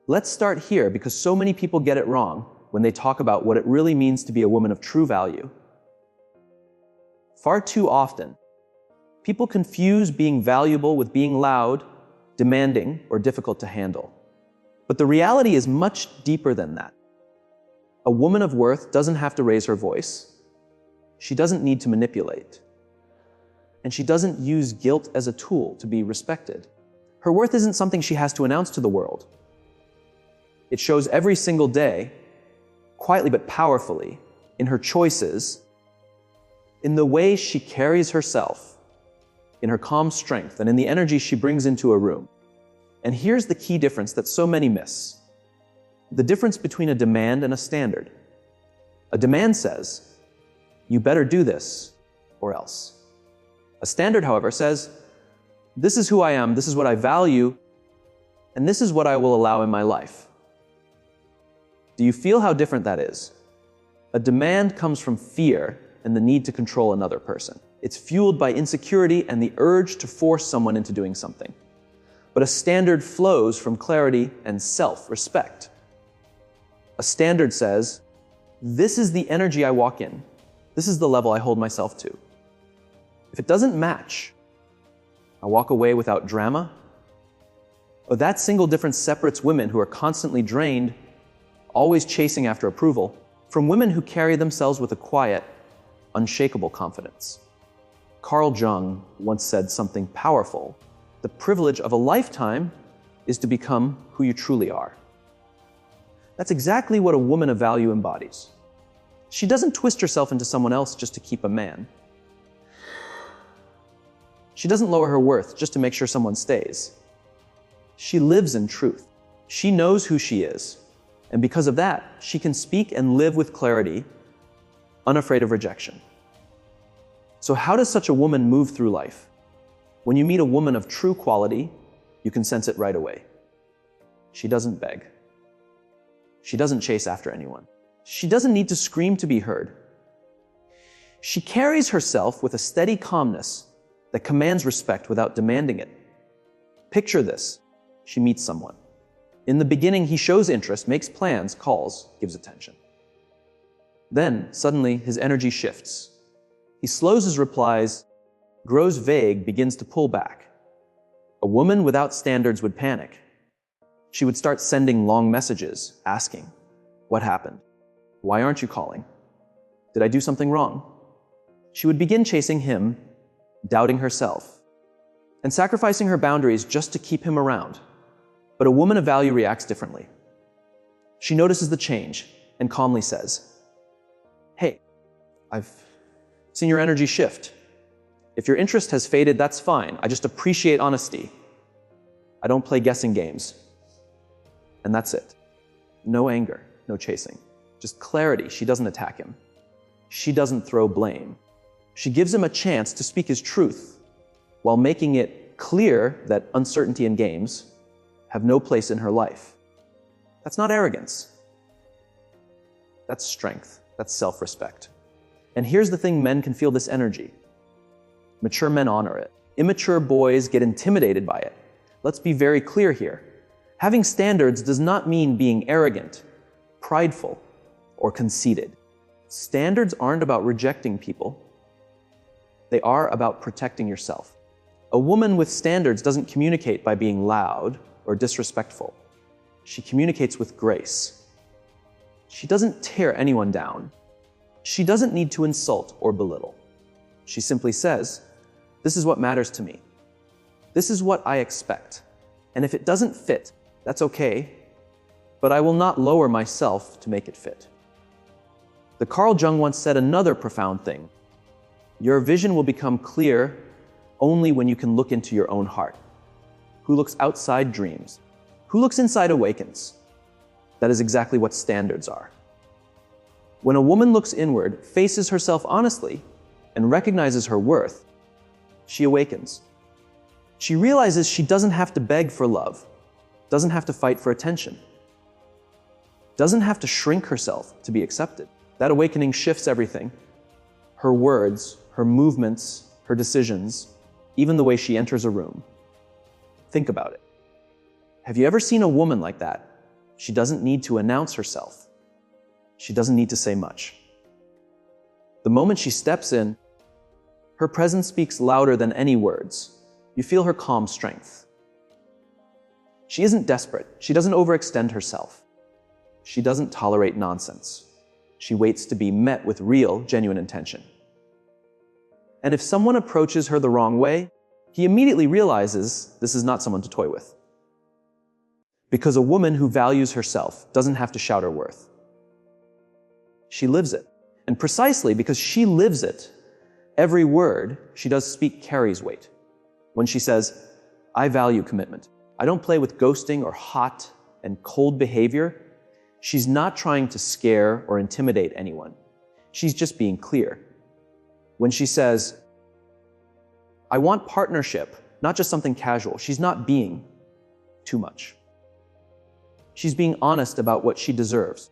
Let's start here because so many people get it wrong when they talk about what it really means to be a woman of true value. Far too often, people confuse being valuable with being loud, demanding, or difficult to handle. But the reality is much deeper than that. A woman of worth doesn't have to raise her voice. She doesn't need to manipulate. And she doesn't use guilt as a tool to be respected. Her worth isn't something she has to announce to the world. It shows every single day, quietly but powerfully, in her choices, in the way she carries herself, in her calm strength, and in the energy she brings into a room. And here's the key difference that so many miss. The difference between a demand and a standard. A demand says, you better do this, or else. A standard, however, says, this is who I am, this is what I value, and this is what I will allow in my life. Do you feel how different that is? A demand comes from fear and the need to control another person. It's fueled by insecurity and the urge to force someone into doing something. But a standard flows from clarity and self-respect. A standard says, this is the energy I walk in. This is the level I hold myself to. If it doesn't match, I walk away without drama. But that single difference separates women who are constantly drained, always chasing after approval, from women who carry themselves with a quiet, unshakable confidence. Carl Jung once said something powerful. The privilege of a lifetime is to become who you truly are. That's exactly what a woman of value embodies. She doesn't twist herself into someone else just to keep a man. She doesn't lower her worth just to make sure someone stays. She lives in truth. She knows who she is. And because of that, she can speak and live with clarity, unafraid of rejection. So how does such a woman move through life? When you meet a woman of true quality, you can sense it right away. She doesn't beg. She doesn't chase after anyone. She doesn't need to scream to be heard. She carries herself with a steady calmness that commands respect without demanding it. Picture this. She meets someone. In the beginning, he shows interest, makes plans, calls, gives attention. Then, suddenly, his energy shifts. He slows his replies, grows vague, begins to pull back. A woman without standards would panic. She would start sending long messages, asking, what happened? Why aren't you calling? Did I do something wrong? She would begin chasing him, doubting herself, and sacrificing her boundaries just to keep him around. But a woman of value reacts differently. She notices the change and calmly says, hey, I've seen your energy shift. If your interest has faded, that's fine. I just appreciate honesty. I don't play guessing games. And that's it. No anger, no chasing. Just clarity. She doesn't attack him. She doesn't throw blame. She gives him a chance to speak his truth while making it clear that uncertainty and games have no place in her life. That's not arrogance. That's strength. That's self-respect. And here's the thing, men can feel this energy. Mature men honor it. Immature boys get intimidated by it. Let's be very clear here. Having standards does not mean being arrogant, prideful, or conceited. Standards aren't about rejecting people. They are about protecting yourself. A woman with standards doesn't communicate by being loud or disrespectful. She communicates with grace. She doesn't tear anyone down. She doesn't need to insult or belittle. She simply says, this is what matters to me. This is what I expect. And if it doesn't fit, that's okay, but I will not lower myself to make it fit. The Carl Jung once said another profound thing. Your vision will become clear only when you can look into your own heart. Who looks outside dreams? Who looks inside awakens? That is exactly what standards are. When a woman looks inward, faces herself honestly, and recognizes her worth, she awakens. She realizes she doesn't have to beg for love, doesn't have to fight for attention, doesn't have to shrink herself to be accepted. That awakening shifts everything. Her words, her movements, her decisions, even the way she enters a room. Think about it. Have you ever seen a woman like that? She doesn't need to announce herself. She doesn't need to say much. The moment she steps in, her presence speaks louder than any words. You feel her calm strength. She isn't desperate. She doesn't overextend herself. She doesn't tolerate nonsense. She waits to be met with real, genuine intention. And if someone approaches her the wrong way, he immediately realizes this is not someone to toy with. Because a woman who values herself doesn't have to shout her worth. She lives it. And precisely because she lives it, every word she does speak carries weight. When she says, I value commitment. I don't play with ghosting or hot and cold behavior. She's not trying to scare or intimidate anyone. She's just being clear. When she says, I want partnership, not just something casual, she's not being too much. She's being honest about what she deserves.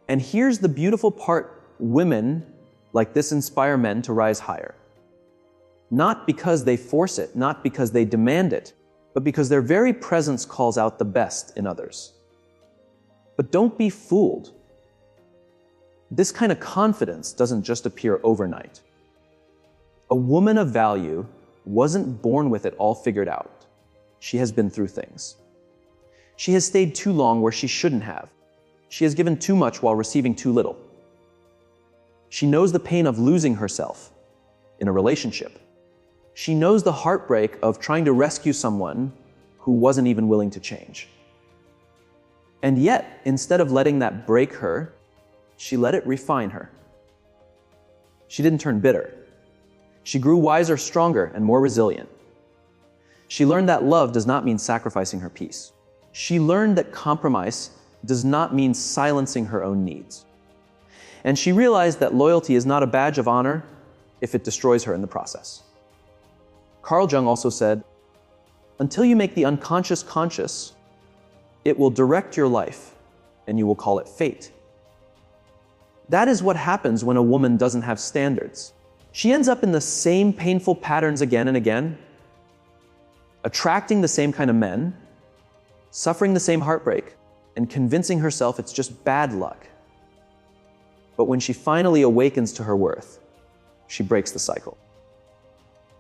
And here's the beautiful part: women like this inspire men to rise higher. Not because they force it, not because they demand it, but because their very presence calls out the best in others. But don't be fooled. This kind of confidence doesn't just appear overnight. A woman of value wasn't born with it all figured out. She has been through things. She has stayed too long where she shouldn't have. She has given too much while receiving too little. She knows the pain of losing herself in a relationship. She knows the heartbreak of trying to rescue someone who wasn't even willing to change. And yet, instead of letting that break her, she let it refine her. She didn't turn bitter. She grew wiser, stronger, and more resilient. She learned that love does not mean sacrificing her peace. She learned that compromise does not mean silencing her own needs. And she realized that loyalty is not a badge of honor if it destroys her in the process. Carl Jung also said, until you make the unconscious conscious, it will direct your life, and you will call it fate. That is what happens when a woman doesn't have standards. She ends up in the same painful patterns again and again, attracting the same kind of men, suffering the same heartbreak, and convincing herself it's just bad luck. But when she finally awakens to her worth, she breaks the cycle.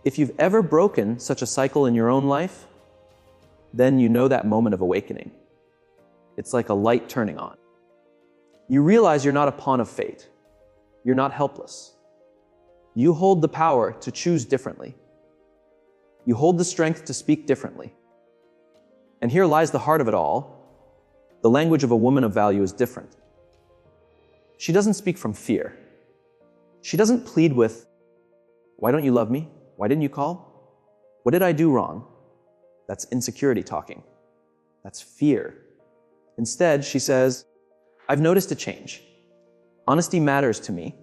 If you've ever broken such a cycle in your own life, then you know that moment of awakening. It's like a light turning on. You realize you're not a pawn of fate. You're not helpless. You hold the power to choose differently. You hold the strength to speak differently. And here lies the heart of it all. The language of a woman of value is different. She doesn't speak from fear. She doesn't plead with, why don't you love me? Why didn't you call? What did I do wrong? That's insecurity talking. That's fear. Instead, she says, I've noticed a change. Honesty matters to me.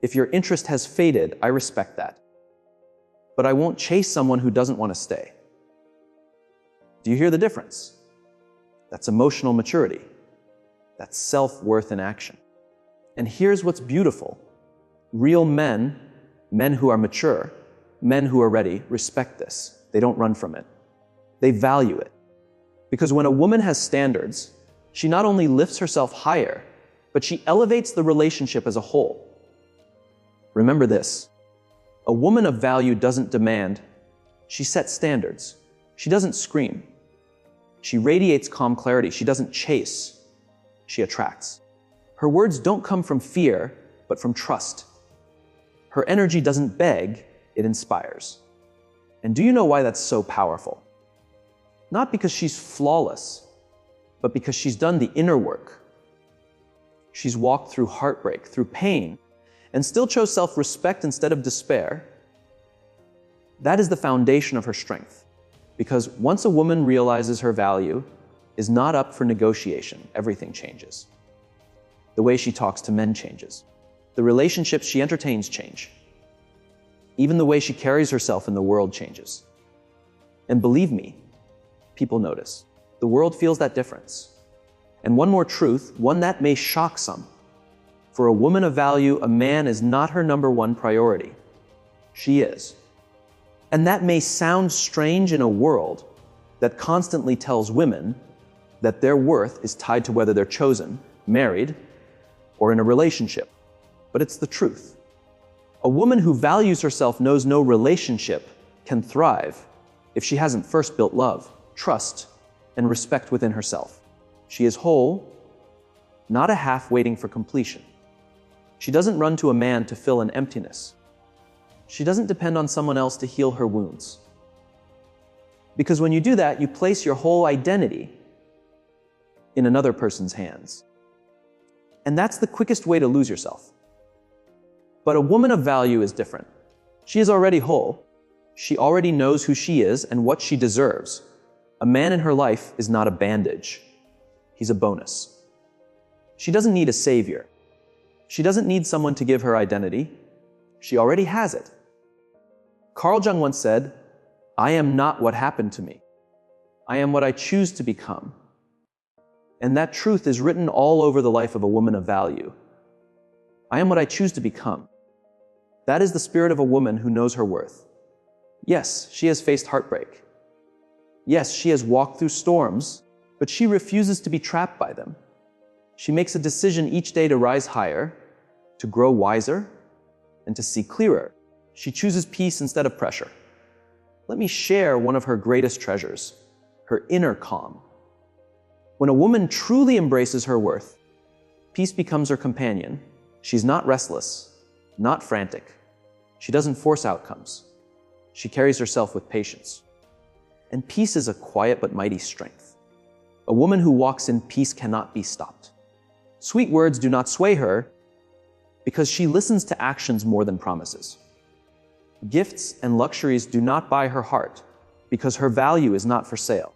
If your interest has faded, I respect that. But I won't chase someone who doesn't want to stay. Do you hear the difference? That's emotional maturity. That's self-worth in action. And here's what's beautiful. Real men, men who are mature, men who are ready, respect this. They don't run from it. They value it. Because when a woman has standards, she not only lifts herself higher, but she elevates the relationship as a whole. Remember this. A woman of value doesn't demand. She sets standards. She doesn't scream. She radiates calm clarity. She doesn't chase. She attracts. Her words don't come from fear, but from trust. Her energy doesn't beg, it inspires. And do you know why that's so powerful? Not because she's flawless, but because she's done the inner work. She's walked through heartbreak, through pain, and still chose self-respect instead of despair. That is the foundation of her strength. Because once a woman realizes her value is not up for negotiation, everything changes. The way she talks to men changes. The relationships she entertains change. Even the way she carries herself in the world changes. And believe me, people notice. The world feels that difference. And one more truth, one that may shock some. For a woman of value, a man is not her number one priority. She is. And that may sound strange in a world that constantly tells women, that their worth is tied to whether they're chosen, married, or in a relationship. But it's the truth. A woman who values herself knows no relationship can thrive if she hasn't first built love, trust, and respect within herself. She is whole, not a half waiting for completion. She doesn't run to a man to fill an emptiness. She doesn't depend on someone else to heal her wounds. Because when you do that, you place your whole identity in another person's hands. And that's the quickest way to lose yourself. But a woman of value is different. She is already whole. She already knows who she is and what she deserves. A man in her life is not a bandage. He's a bonus. She doesn't need a savior. She doesn't need someone to give her identity. She already has it. Carl Jung once said, "I am not what happened to me. I am what I choose to become." And that truth is written all over the life of a woman of value. I am what I choose to become. That is the spirit of a woman who knows her worth. Yes, she has faced heartbreak. Yes, she has walked through storms, but she refuses to be trapped by them. She makes a decision each day to rise higher, to grow wiser, and to see clearer. She chooses peace instead of pressure. Let me share one of her greatest treasures, her inner calm. When a woman truly embraces her worth, peace becomes her companion. She's not restless, not frantic. She doesn't force outcomes. She carries herself with patience. And peace is a quiet but mighty strength. A woman who walks in peace cannot be stopped. Sweet words do not sway her because she listens to actions more than promises. Gifts and luxuries do not buy her heart because her value is not for sale.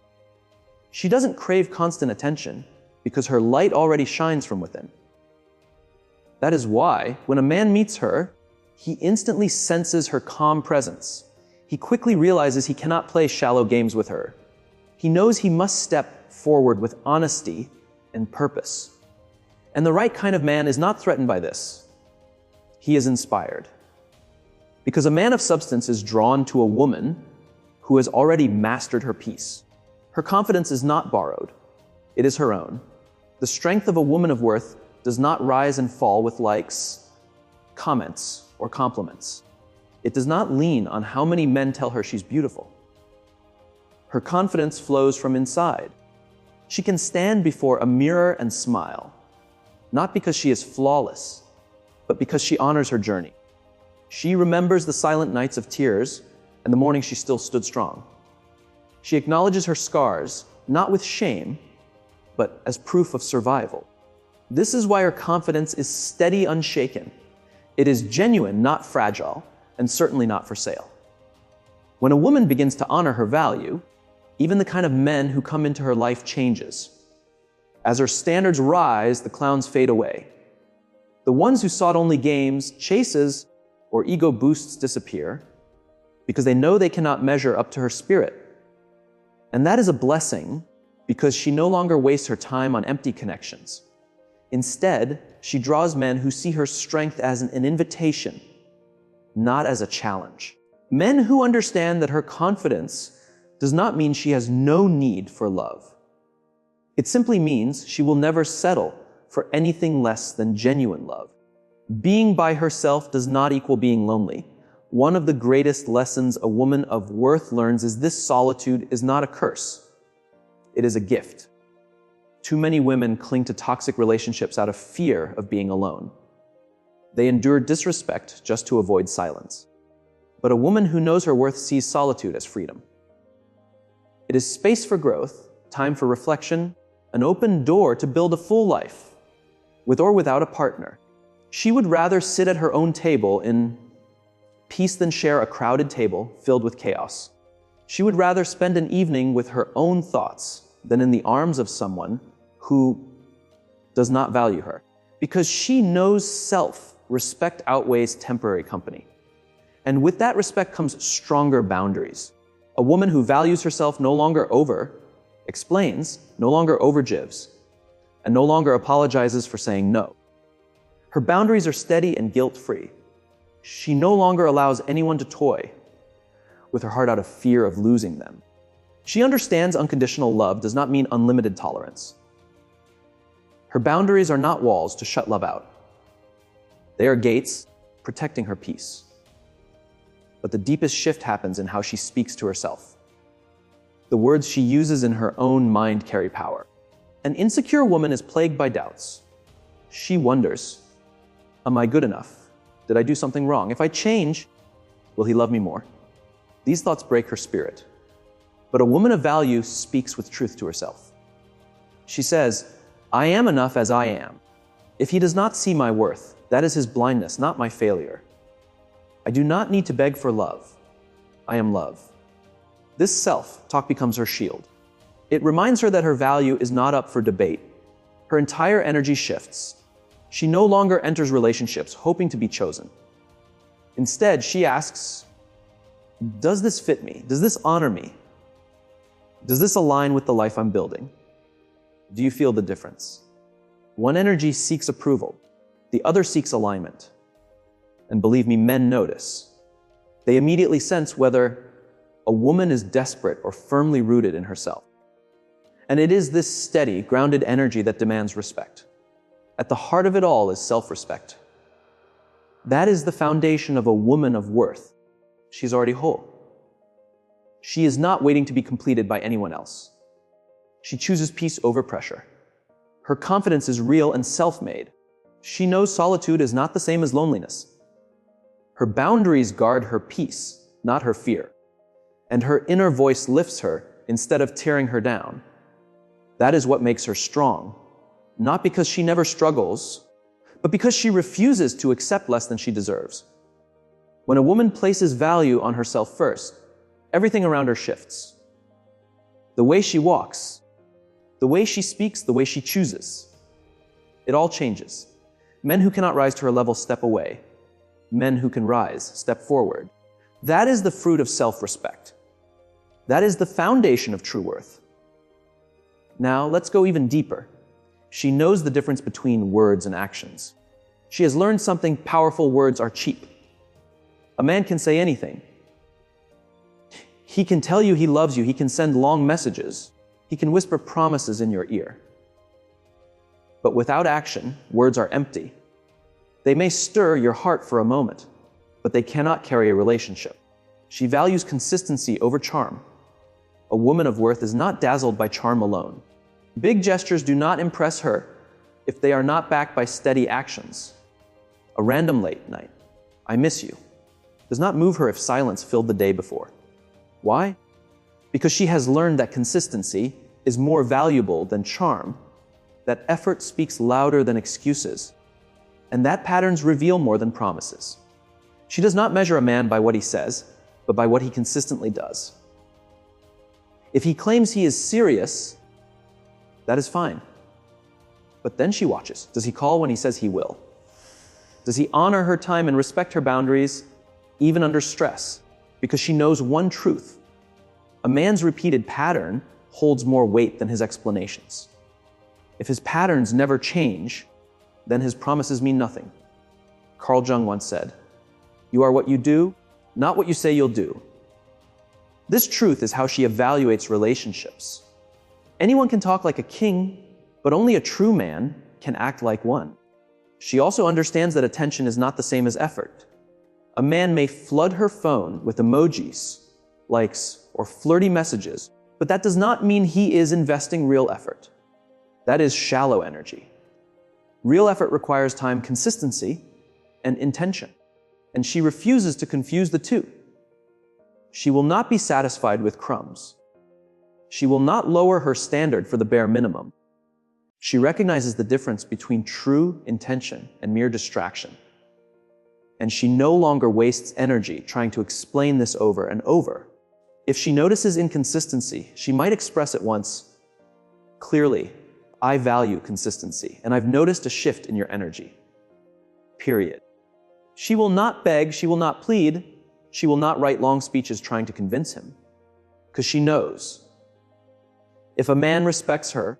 She doesn't crave constant attention because her light already shines from within. That is why, when a man meets her, he instantly senses her calm presence. He quickly realizes he cannot play shallow games with her. He knows he must step forward with honesty and purpose. And the right kind of man is not threatened by this. He is inspired. Because a man of substance is drawn to a woman who has already mastered her peace. Her confidence is not borrowed. It is her own. The strength of a woman of worth does not rise and fall with likes, comments, or compliments. It does not lean on how many men tell her she's beautiful. Her confidence flows from inside. She can stand before a mirror and smile, not because she is flawless, but because she honors her journey. She remembers the silent nights of tears and the morning she still stood strong. She acknowledges her scars, not with shame, but as proof of survival. This is why her confidence is steady, unshaken. It is genuine, not fragile, and certainly not for sale. When a woman begins to honor her value, even the kind of men who come into her life changes. As her standards rise, the clowns fade away. The ones who sought only games, chases, or ego boosts disappear because they know they cannot measure up to her spirit. And that is a blessing because she no longer wastes her time on empty connections. Instead, she draws men who see her strength as an invitation, not as a challenge. Men who understand that her confidence does not mean she has no need for love. It simply means she will never settle for anything less than genuine love. Being by herself does not equal being lonely. One of the greatest lessons a woman of worth learns is this: solitude is not a curse. It is a gift. Too many women cling to toxic relationships out of fear of being alone. They endure disrespect just to avoid silence. But a woman who knows her worth sees solitude as freedom. It is space for growth, time for reflection, an open door to build a full life, with or without a partner. She would rather sit at her own table in peace than share a crowded table filled with chaos. She would rather spend an evening with her own thoughts than in the arms of someone who does not value her. Because she knows self-respect outweighs temporary company. And with that respect comes stronger boundaries. A woman who values herself no longer over-explains, no over overgives, and no longer apologizes for saying no. Her boundaries are steady and guilt-free. She no longer allows anyone to toy with her heart out of fear of losing them. She understands unconditional love does not mean unlimited tolerance. Her boundaries are not walls to shut love out. They are gates protecting her peace. But the deepest shift happens in how she speaks to herself. The words she uses in her own mind carry power. An insecure woman is plagued by doubts. She wonders, am I good enough? Did I do something wrong? If I change, will he love me more? These thoughts break her spirit. But a woman of value speaks with truth to herself. She says, I am enough as I am. If he does not see my worth, that is his blindness, not my failure. I do not need to beg for love. I am love. This self-talk becomes her shield. It reminds her that her value is not up for debate. Her entire energy shifts. She no longer enters relationships hoping to be chosen. Instead, she asks, does this fit me? Does this honor me? Does this align with the life I'm building? Do you feel the difference? One energy seeks approval. The other seeks alignment. And believe me, men notice. They immediately sense whether a woman is desperate or firmly rooted in herself. And it is this steady, grounded energy that demands respect. At the heart of it all is self-respect. That is the foundation of a woman of worth. She's already whole. She is not waiting to be completed by anyone else. She chooses peace over pressure. Her confidence is real and self-made. She knows solitude is not the same as loneliness. Her boundaries guard her peace, not her fear. And her inner voice lifts her instead of tearing her down. That is what makes her strong, not because she never struggles, but because she refuses to accept less than she deserves. When a woman places value on herself first, everything around her shifts. The way she walks, the way she speaks, the way she chooses. It all changes. Men who cannot rise to her level step away. Men who can rise step forward. That is the fruit of self-respect. That is the foundation of true worth. Now, let's go even deeper. She knows the difference between words and actions. She has learned something powerful: words are cheap. A man can say anything. He can tell you he loves you. He can send long messages. He can whisper promises in your ear. But without action, words are empty. They may stir your heart for a moment, but they cannot carry a relationship. She values consistency over charm. A woman of worth is not dazzled by charm alone. Big gestures do not impress her if they are not backed by steady actions. A random late night, I miss you, does not move her if silence filled the day before. Why? Because she has learned that consistency is more valuable than charm, that effort speaks louder than excuses, and that patterns reveal more than promises. She does not measure a man by what he says, but by what he consistently does. If he claims he is serious, that is fine. But then she watches. Does he call when he says he will? Does he honor her time and respect her boundaries, even under stress? Because she knows one truth. A man's repeated pattern holds more weight than his explanations. If his patterns never change, then his promises mean nothing. Carl Jung once said, "You are what you do, not what you say you'll do." This truth is how she evaluates relationships. Anyone can talk like a king, but only a true man can act like one. She also understands that attention is not the same as effort. A man may flood her phone with emojis, likes, or flirty messages, but that does not mean he is investing real effort. That is shallow energy. Real effort requires time, consistency, and intention, and she refuses to confuse the two. She will not be satisfied with crumbs. She will not lower her standard for the bare minimum. She recognizes the difference between true intention and mere distraction. And she no longer wastes energy trying to explain this over and over. If she notices inconsistency, she might express it once. Clearly, I value consistency, and I've noticed a shift in your energy. Period. She will not beg, she will not plead, she will not write long speeches trying to convince him, because she knows. If a man respects her,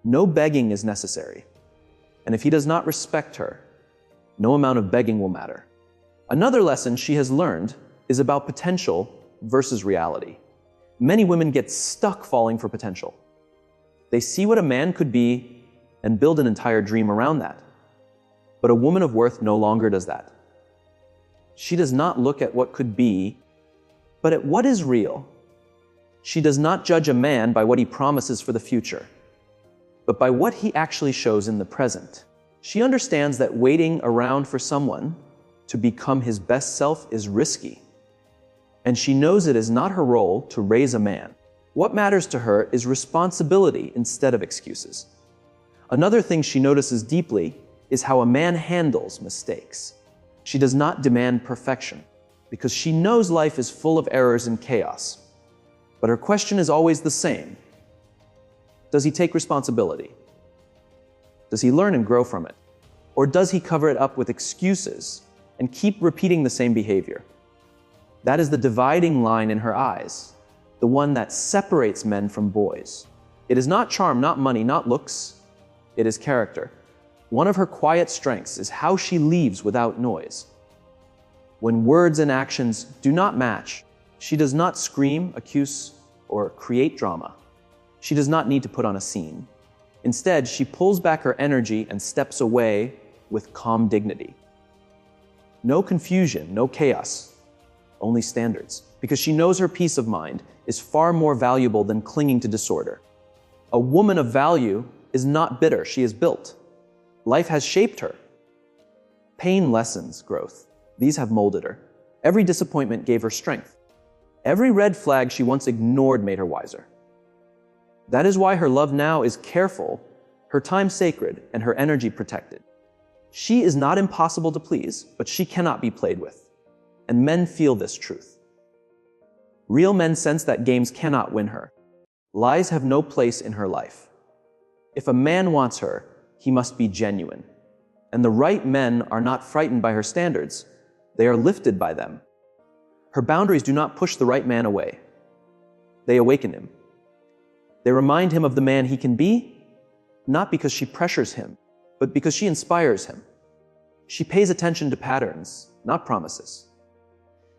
no begging is necessary. And if he does not respect her, no amount of begging will matter. Another lesson she has learned is about potential versus reality. Many women get stuck falling for potential. They see what a man could be and build an entire dream around that. But a woman of worth no longer does that. She does not look at what could be, but at what is real. She does not judge a man by what he promises for the future, but by what he actually shows in the present. She understands that waiting around for someone to become his best self is risky, and she knows it is not her role to raise a man. What matters to her is responsibility instead of excuses. Another thing she notices deeply is how a man handles mistakes. She does not demand perfection, because she knows life is full of errors and chaos. But her question is always the same. Does he take responsibility? Does he learn and grow from it? Or does he cover it up with excuses and keep repeating the same behavior? That is the dividing line in her eyes, the one that separates men from boys. It is not charm, not money, not looks. It is character. One of her quiet strengths is how she leaves without noise. When words and actions do not match, she does not scream, accuse, or create drama. She does not need to put on a scene. Instead, she pulls back her energy and steps away with calm dignity. No confusion, no chaos, only standards, because she knows her peace of mind is far more valuable than clinging to disorder. A woman of value is not bitter, she is built. Life has shaped her. Pain lessens growth. These have molded her. Every disappointment gave her strength. Every red flag she once ignored made her wiser. That is why her love now is careful, her time sacred, and her energy protected. She is not impossible to please, but she cannot be played with. And men feel this truth. Real men sense that games cannot win her. Lies have no place in her life. If a man wants her, he must be genuine. And the right men are not frightened by her standards. They are lifted by them. Her boundaries do not push the right man away. They awaken him. They remind him of the man he can be, not because she pressures him, but because she inspires him. She pays attention to patterns, not promises.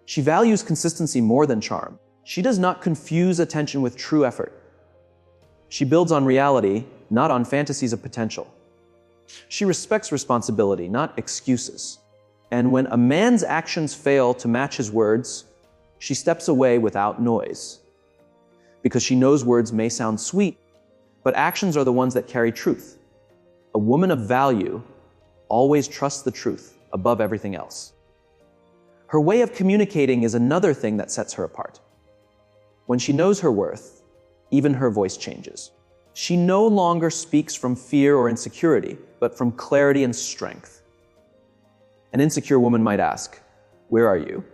She values consistency more than charm. She does not confuse attention with true effort. She builds on reality, not on fantasies of potential. She respects responsibility, not excuses. And when a man's actions fail to match his words, she steps away without noise. Because she knows words may sound sweet, but actions are the ones that carry truth. A woman of value always trusts the truth above everything else. Her way of communicating is another thing that sets her apart. When she knows her worth, even her voice changes. She no longer speaks from fear or insecurity, but from clarity and strength. An insecure woman might ask, "Where are you?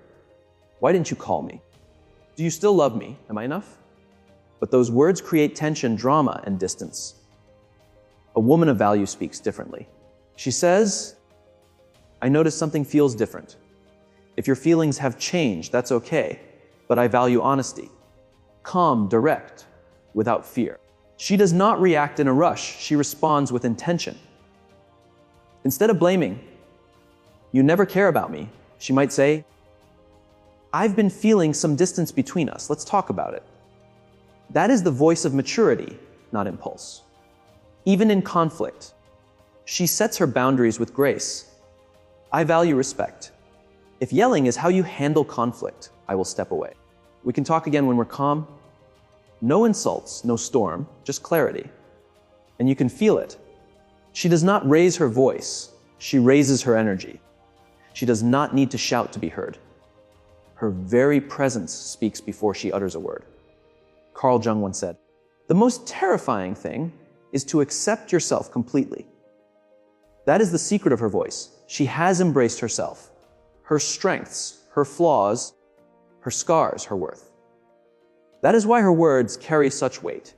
Why didn't you call me? Do you still love me? Am I enough?" But those words create tension, drama, and distance. A woman of value speaks differently. She says, "I notice something feels different. If your feelings have changed, that's okay, but I value honesty. Calm, direct, without fear." She does not react in a rush, she responds with intention. Instead of blaming, "You never care about me," she might say, "I've been feeling some distance between us, let's talk about it." That is the voice of maturity, not impulse. Even in conflict, she sets her boundaries with grace. "I value respect. If yelling is how you handle conflict, I will step away. We can talk again when we're calm." No insults, no storm, just clarity. And you can feel it. She does not raise her voice, she raises her energy. She does not need to shout to be heard. Her very presence speaks before she utters a word. Carl Jung once said, "The most terrifying thing is to accept yourself completely." That is the secret of her voice. She has embraced herself, her strengths, her flaws, her scars, her worth. That is why her words carry such weight.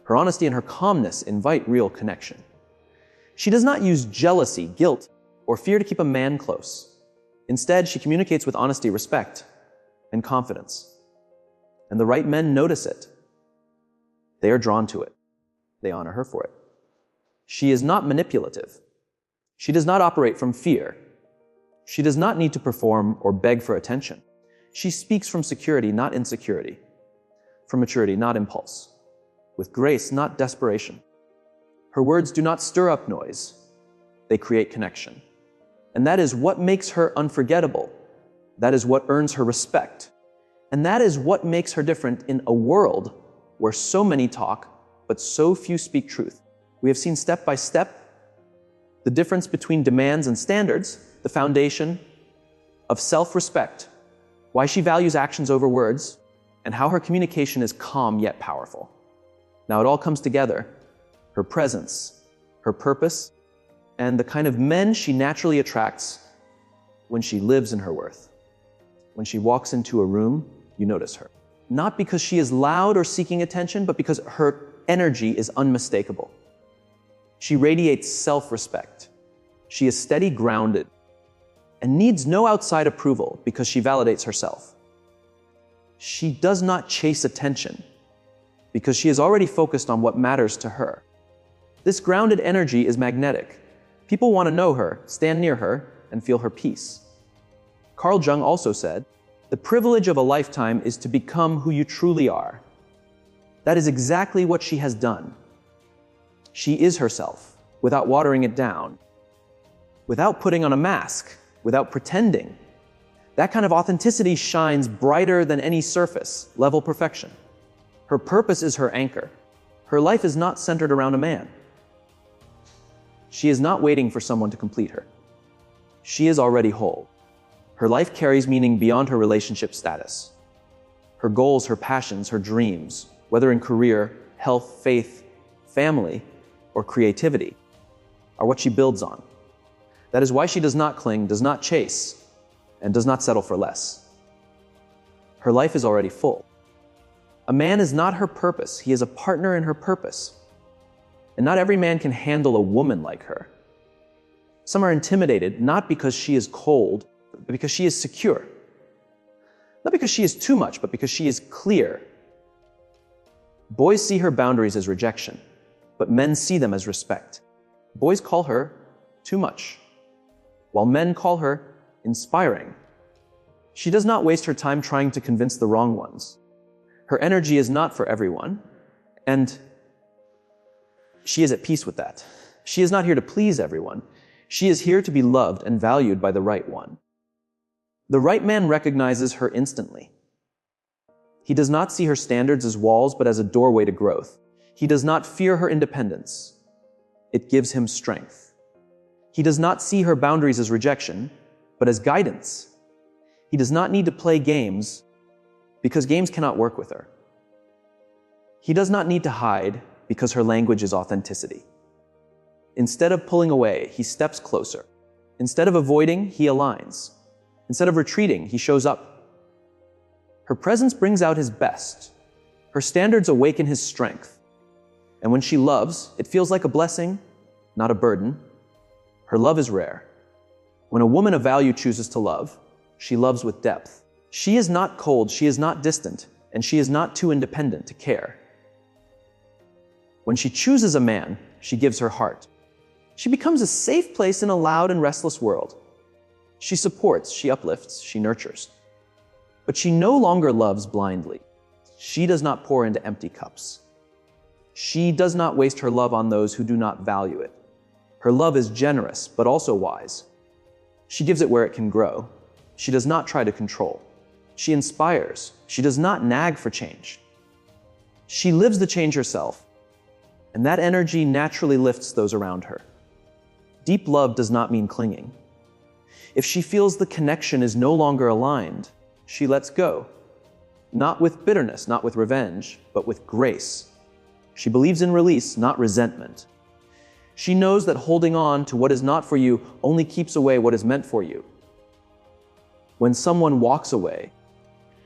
Her honesty and her calmness invite real connection. She does not use jealousy, guilt, or fear to keep a man close. Instead, she communicates with honesty, respect, and confidence. And the right men notice it. They are drawn to it. They honor her for it. She is not manipulative. She does not operate from fear. She does not need to perform or beg for attention. She speaks from security, not insecurity. from maturity, not impulse. With grace, not desperation. Her words do not stir up noise. They create connection. And that is what makes her unforgettable. That is what earns her respect. And that is what makes her different in a world where so many talk, but so few speak truth. We have seen step by step the difference between demands and standards, the foundation of self-respect, why she values actions over words, and how her communication is calm yet powerful. Now it all comes together: her presence, her purpose, and the kind of men she naturally attracts when she lives in her worth. When she walks into a room, you notice her. Not because she is loud or seeking attention, but because her energy is unmistakable. She radiates self-respect. She is steady, grounded, and needs no outside approval because she validates herself. She does not chase attention because she is already focused on what matters to her. This grounded energy is magnetic. People want to know her, stand near her, and feel her peace. Carl Jung also said, "The privilege of a lifetime is to become who you truly are." That is exactly what she has done. She is herself, without watering it down, without putting on a mask, without pretending. That kind of authenticity shines brighter than any surface level perfection. Her purpose is her anchor. Her life is not centered around a man. She is not waiting for someone to complete her. She is already whole. Her life carries meaning beyond her relationship status. Her goals, her passions, her dreams, whether in career, health, faith, family, or creativity, are what she builds on. That is why she does not cling, does not chase, and does not settle for less. Her life is already full. A man is not her purpose. He is a partner in her purpose. And not every man can handle a woman like her. Some are intimidated, not because she is cold, but because she is secure. Not because she is too much, but because she is clear. Boys see her boundaries as rejection, but men see them as respect. Boys call her too much, while men call her inspiring. She does not waste her time trying to convince the wrong ones. Her energy is not for everyone, and she is at peace with that. She is not here to please everyone. She is here to be loved and valued by the right one. The right man recognizes her instantly. He does not see her standards as walls, but as a doorway to growth. He does not fear her independence. It gives him strength. He does not see her boundaries as rejection, but as guidance. He does not need to play games because games cannot work with her. He does not need to hide because her language is authenticity. Instead of pulling away, he steps closer. Instead of avoiding, he aligns. Instead of retreating, he shows up. Her presence brings out his best. Her standards awaken his strength. And when she loves, it feels like a blessing, not a burden. Her love is rare. When a woman of value chooses to love, she loves with depth. She is not cold, she is not distant, and she is not too independent to care. When she chooses a man, she gives her heart. She becomes a safe place in a loud and restless world. She supports, she uplifts, she nurtures. But she no longer loves blindly. She does not pour into empty cups. She does not waste her love on those who do not value it. Her love is generous, but also wise. She gives it where it can grow. She does not try to control. She inspires. She does not nag for change. She lives the change herself, and that energy naturally lifts those around her. Deep love does not mean clinging. If she feels the connection is no longer aligned, she lets go. Not with bitterness, not with revenge, but with grace. She believes in release, not resentment. She knows that holding on to what is not for you only keeps away what is meant for you. When someone walks away,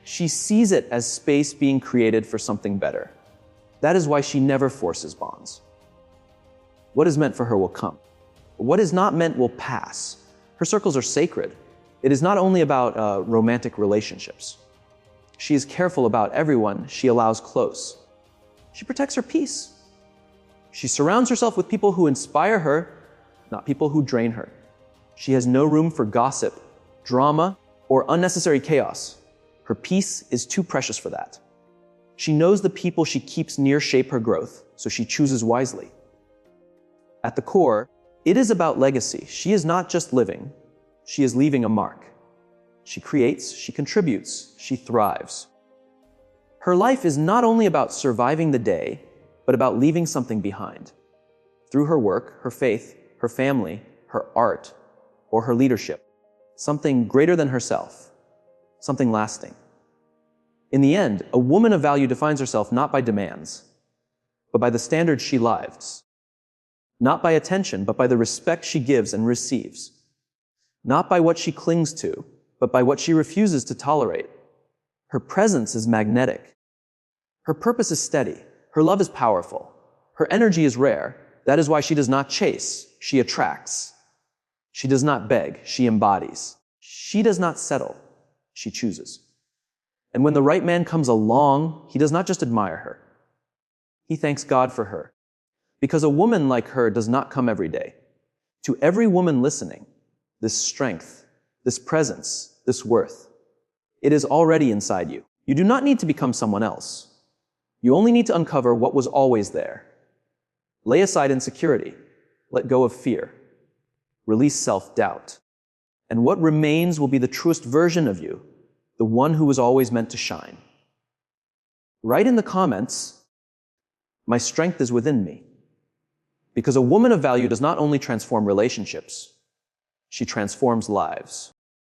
she sees it as space being created for something better. That is why she never forces bonds. What is meant for her will come. What is not meant will pass. Her circles are sacred. It is not only about romantic relationships. She is careful about everyone she allows close. She protects her peace. She surrounds herself with people who inspire her, not people who drain her. She has no room for gossip, drama, or unnecessary chaos. Her peace is too precious for that. She knows the people she keeps near shape her growth, so she chooses wisely. At the core, it is about legacy. She is not just living, she is leaving a mark. She creates, she contributes, she thrives. Her life is not only about surviving the day, but about leaving something behind. Through her work, her faith, her family, her art, or her leadership. Something greater than herself. Something lasting. In the end, a woman of value defines herself not by demands, but by the standards she lives. Not by attention, but by the respect she gives and receives. Not by what she clings to, but by what she refuses to tolerate. Her presence is magnetic. Her purpose is steady. Her love is powerful. Her energy is rare. That is why she does not chase, she attracts. She does not beg, she embodies. She does not settle, she chooses. And when the right man comes along, he does not just admire her. He thanks God for her. Because a woman like her does not come every day. To every woman listening, this strength, this presence, this worth, it is already inside you. You do not need to become someone else. You only need to uncover what was always there. Lay aside insecurity. Let go of fear. Release self-doubt. And what remains will be the truest version of you, the one who was always meant to shine. Write in the comments, "My strength is within me." Because a woman of value does not only transform relationships, she transforms lives.